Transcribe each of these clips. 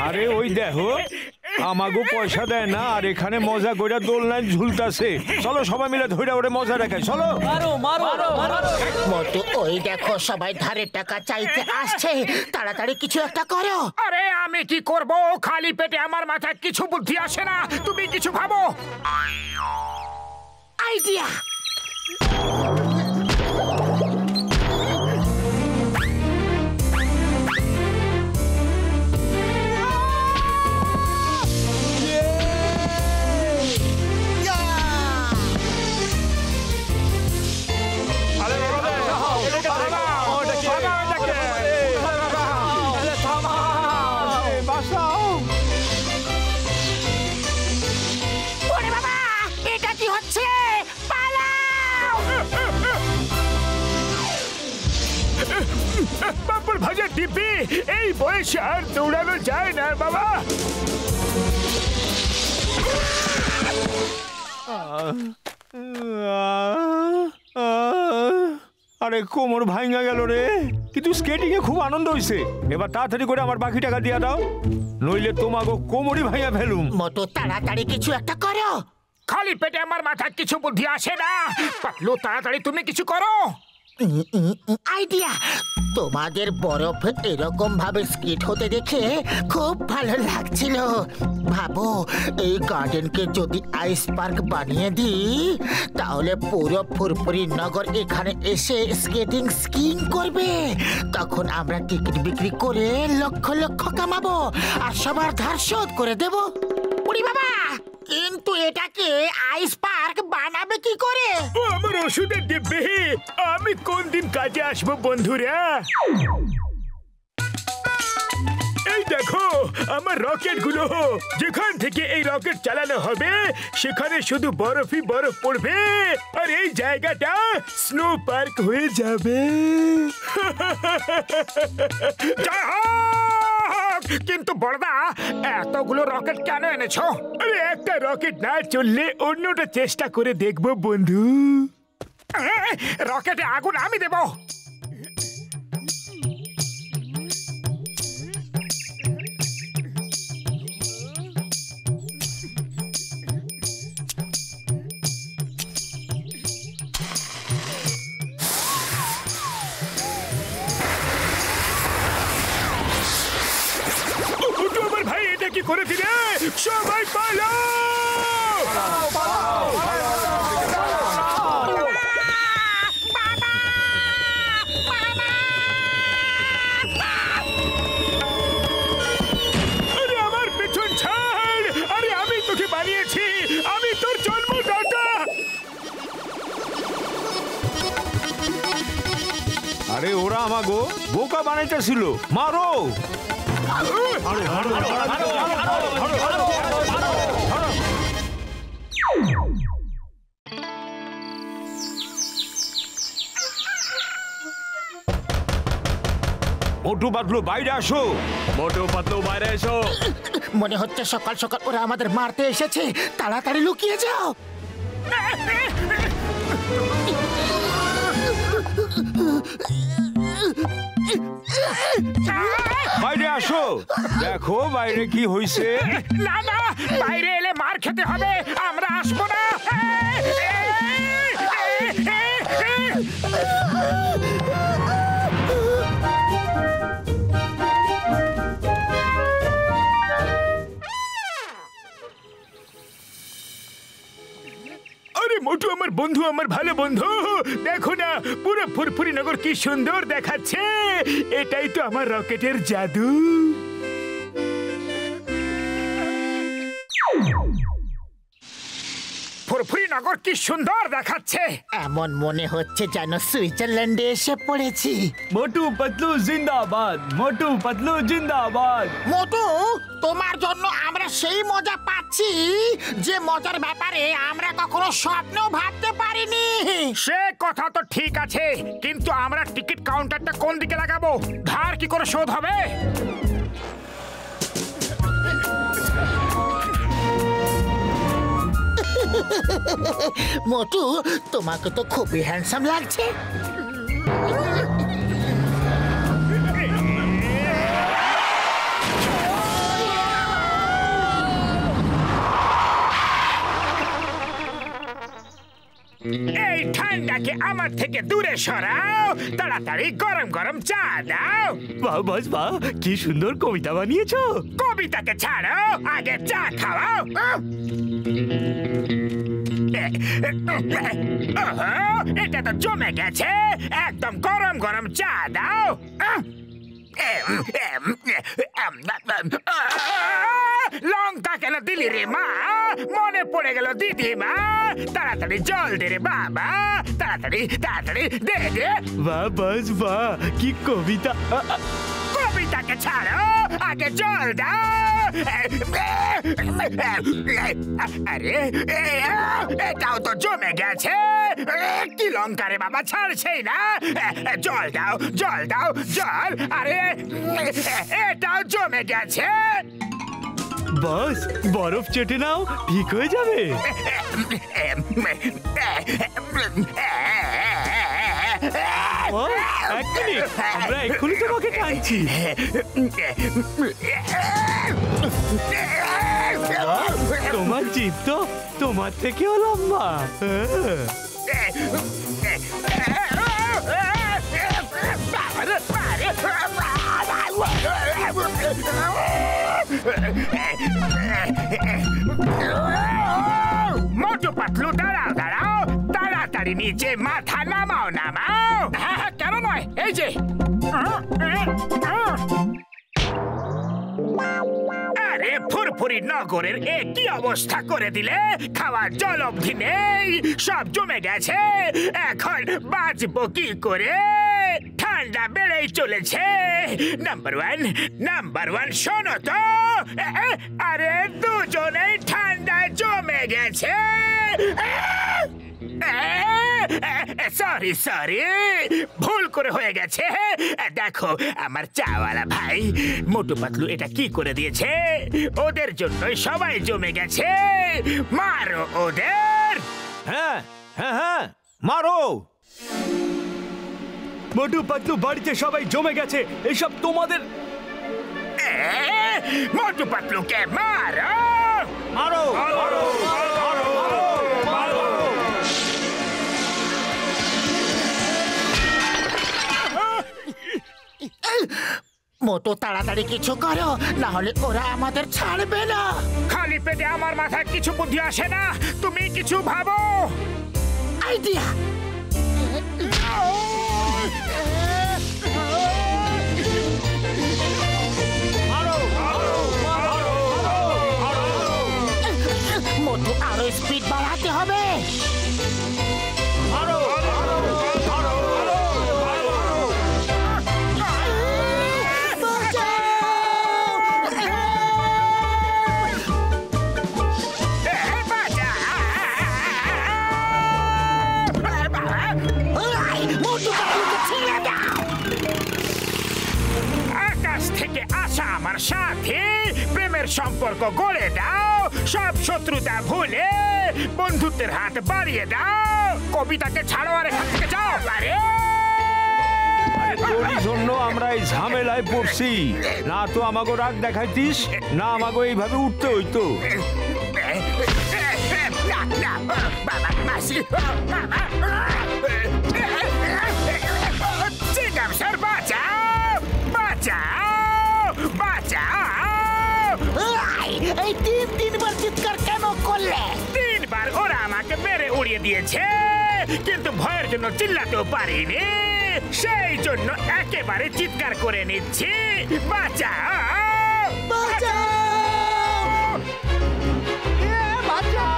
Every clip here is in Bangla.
আরে ওই দেখো আমাগো পয়সা দেয় না আর এখানে মজা কইরা দোলনায় ঝুলতাছে। চলো সবাই মিলে ধইরা ওরে মজা দেখাই। চলো মারো মারো মারো। মোটু ওই দেখো সবাই ধারে টাকা চাইতে আসছে, তাড়াতাড়ি কিছু একটা করো। আরে আমি কি করব? খালি পেটে আমার মাথায় কিছু বুদ্ধি আসে না। তুমি কিছু ভাবো। আইডিয়া! পাপড় ভাজা টিপি, এই বয়সে আর দৌড়ানো যায় না বাবা। আরে কোমর ভাঙা গেল রে, কিন্তু স্কেটিং এ খুব আনন্দ হইছে। এবার তাড়াতাড়ি করে আমার বাকি টাকা দিয়া দাও, নইলে তোমাকে কোমরই ভাঙা ফেলুম। মোটু তাড়াতাড়ি কিছু একটা করো। খালি পেটে আমার মাথায় কিছু বুদ্ধি আসে না। পাতলু তাড়াতাড়ি তুমি কিছু করো। আইডিয়া! তোমাদের বরফ এরকম ভাবে স্কিট হতে দেখে খুব ভালো লাগছিল। ভাবো এই গার্ডেনকে যদি আইস পার্ক বানিয়ে দিই, তাহলে পুরো ফুরফুরি নগর এখানে এসে স্কেটিং স্কিং করবে। তখন আমরা টিকিট বিক্রি করে লক্ষ লক্ষ কামাবো আর সবার ধার শোধ করে দেব। ওরে বাবা, কিন্তু এটাকে আইস পার্ক বানাবে কি করে? ও আমার ওষুধের ডিব্বে, আমি কোন দিন কাজে আসবো বন্ধুরা? এই দেখো আমার রকেট গুলো। যেখান থেকে এই রকেট চালানো হবে সেখানে শুধু বরফই বরফ পড়বে আর এই জায়গাটা স্নো পার্ক হয়ে যাবে। কিন্তু বড়দা, এতগুলো রকেট কেন এনেছো? আরে একটা রকেট না চললে অন্যটা চেষ্টা করে দেখবো বন্ধু। রকেটে আগুন আমি দেব। আমার ভাই এটা কি করে দিলে? সবাই পালাও! আরে আমার পেছন ছাড়! আরে আমি তোকে বানিয়েছি, আমি তোর জন্মদাতা। আরে ওরা আমাগো বোকা বানাইতেছিল। মারো! মোটু পাতলু বাইরে আসো। মোটু পাতলু বাইরে এসো। মনে হচ্ছে সকাল সকাল ওরা আমাদের মারতে এসেছে। তাড়াতাড়ি লুকিয়ে যাও। বাইরে আসো, দেখো বাইরে কি হইছে। না না, বাইরে এলে মার খেতে হবে। আমরা আসবো না। আরে মোটু আমার বন্ধু, আমার ভালো বন্ধু, দেখো না পুরো ফুরফুরি নগর কি সুন্দর দেখাচ্ছে। এটাই তো আমার রকেটের জাদু। ফুরফুরি নগর কি সুন্দর দেখাচ্ছে। এমন মনে হচ্ছে যেন সুইজারল্যান্ডে এসে পড়েছি। মোটু পাতলু জিন্দাবাদ, মোটু পাতলু জিন্দাবাদ। মোটু, তোমার জন্য আমরা সেই মজা পাচ্ছি যে মজার ব্যাপারে আমরা কখনো স্বপ্নেও ভাবতে পারিনি। সে কথা তো ঠিক আছে, কিন্তু আমরা টিকিট কাউন্টারটা কোন দিকে লাগাবো? ধার কি করে শোধ হবে? মোটু, তোমাকে তো খুবই হ্যান্ডসাম লাগছে। কবিতাকে আমার থেকে দূরে সরাও, তাড়াতাড়ি গরম গরম চা দাও। বাহ বস বাহ, কি সুন্দর কবিতা বানিয়েছো। কবিতাকে ছাড়ো, আগে চা খাওয়াও। ওহো, এটা তো জমে গেছে, একদম গরম গরম চা দাও। লঙ্কা কেন দিলি রে মা? মনে পড়ে গেল দিদিমা। তাড়াতাড়ি জল দে রে বাবা, তাড়াতাড়ি তাড়াতাড়ি দে দে। বাহ বস বাহ, কি কবিতা। কবিতাকে ছাড়ো, আগে জল দাও। আরে এটাও তো জমে গেছে। কি লঙ্কা রে বাবা, ছাড়ছেই না। জল দাও জল দাও জল। আরে এটাও জমে গেছে। বস বরফ চেটে নাও, ঠিক হয়ে যাবে। এক মিনিট, আমরা এক্ষুনি তোমাকে টানছি। তোমার জিভ তো তোমার থেকেও লম্বা। মোটু পাতলু দাঁড়াও দাঁড়াও, তাড়াতাড়ি নিচে মাথা নামাও নামাও। হ্যাঁ হ্যাঁ, কেন নয়, এই যে। আরে ফুরফুরি নগরের এ কি অবস্থা করে দিলে, খাওয়ার জল অবধি নেই, সব জমে গেছে। এখন বাঁচবো কি করে? ঠান্ডা বেড়েই চলেছে। নাম্বার ওয়ান শোনো তো। আরে দুজনেই ঠান্ডায় জমে গেছে। সরি সরি, ভুল করে হয়ে গেছে। দেখো আমার চাওয়ালা ভাই মোটু পাতলু এটা কি করে দিয়েছে, ওদের জন্যই সবাই জমে গেছে। মারো ওদের। হ্যাঁ হ্যাঁ হ্যাঁ, মারো। মোটু পাতলু বাড়িতে সবাই জমে গেছে, এসব তোমাদের। মোটু পাতলুকে মারো মারো মারো মারো মারো। মোটু তাড়াতাড়ি কিছু করো, না হলে ওরা আমাদের ছাড়বে না। খালি পেটে আমার মাথায় কিছু বুদ্ধি আসে না, তুমি কিছু ভাবো। আইডিয়া। মোটু আরো স্পিড বাড়াতে হবে। আকাশ থেকে আসা আমার সাথে প্রেমের সম্পর্ক গড়ে দাও, সব শত্রুতা ভুলে বন্ধুত্বের হাত বাড়িয়ে দাও। কবিতাকে ছাড়ো আর এখান থেকে যাও। আরে তোরই জন্য আমরা এই ঝামেলায় পড়ছি। না তো আমাকে রাগ দেখাইতিস, না আমাকে এইভাবে উঠতে হইতো। বাবা মাসি স্যার, বাঁচাও বাঁচাও বাঁচাও। এই তিনবার চিৎকার কেন করলে? 3 বার ওরা আমাকে মেরে উড়িয়ে দিয়েছে, কিন্তু ভয়ের জন্য চিল্লাতেও পারিনি, সেই জন্য একেবারে চিৎকার করে নিচ্ছি। বাঁচাও বাঁচাও বাঁচাও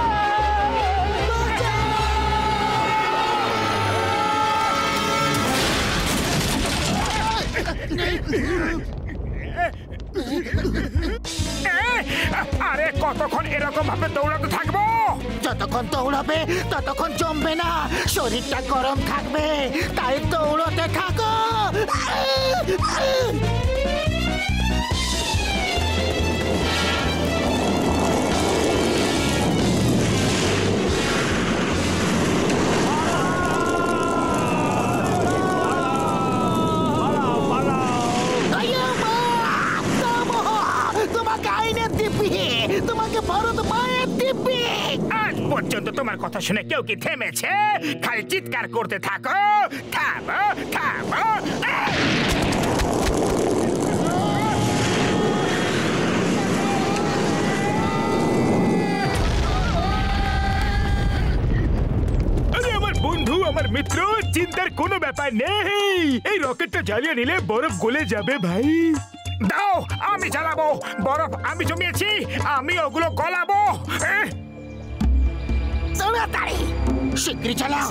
আরে কতক্ষণ এরকম ভাবে দৌড়াতে থাকবো? যতক্ষণ দৌড়াবে ততক্ষণ জমবে না, শরীরটা গরম থাকবে, তাই দৌড়তে থাকো। তোমাকে আইনের দিব্যি, তোমাকে ভারত মায়ের দিব্যি। পর্যন্ত তোমার কথা শুনে কেউ কি থেমেছে? খালি চিৎকার করতে থাকো। থামো, থামো। আরে আমার বন্ধু, আমার মিত্র, চিন্তার কোনো ব্যাপার নেই। এই রকেটটা জ্বালিয়ে নিলে বরফ গলে যাবে ভাই। দাও, আমি জ্বালাবো। বরফ আমি জমিয়েছি, আমি ওগুলো গলাবো। তাড়াতাড়ি শিগগিরই চালাও।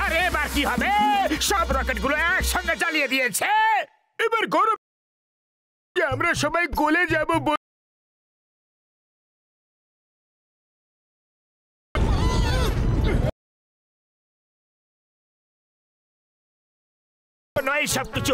আরে এবার কি হবে? সব রকেটগুলো একসঙ্গে জ্বালিয়ে দিয়েছে। এবার গরম, আমরা সবাই গলে যাবো। নয় সবকিছু